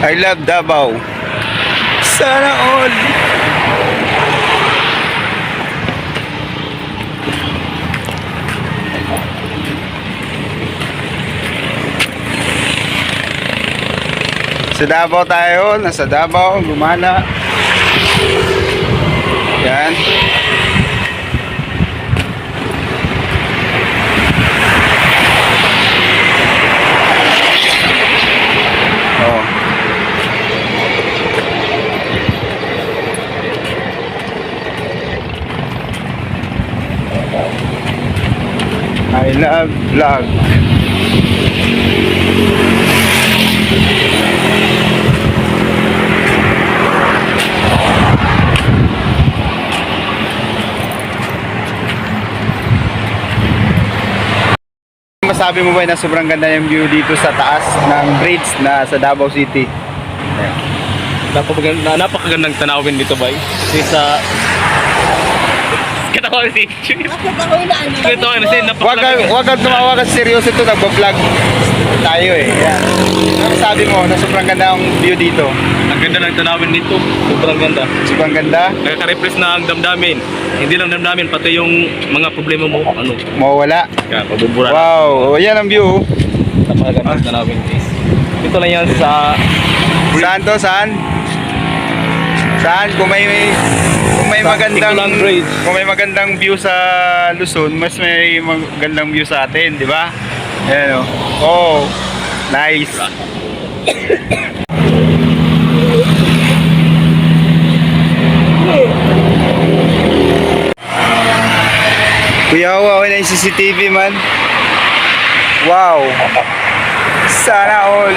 I love Davao. Sana all. Sa Davao tayo, nasa Davao, gumana. Yan. Oh. I love vlog. Masabi mo ba na sobrang ganda yung view dito sa taas ng bridge na sa Davao City? Napakagandang tanawin dito, bay. Kasi sa katawan si Wag kang tumawa kasi seryoso ito, nagbablog tayo eh. Yan. Ano sabi mo na sobrang ganda ang view dito? ang ganda ng tanawin dito. Sobrang ganda. Sobrang ganda? Nakaka-refresh na ang damdamin. Hindi lang damdamin, pati yung mga problema mo, Mawawala. kaya pabubura. Wow, yan ang view. Napakagandang tanawin, guys. Ito lang yan sa Saan to? Saan? Saan? Kung may magandang Tingkulan Bridge. kung may magandang view sa Luzon, mas may magandang view sa atin, di ba? Ayan oh. Oh, nice. Kuya, wow na yung CCTV man. Wow. Sana all.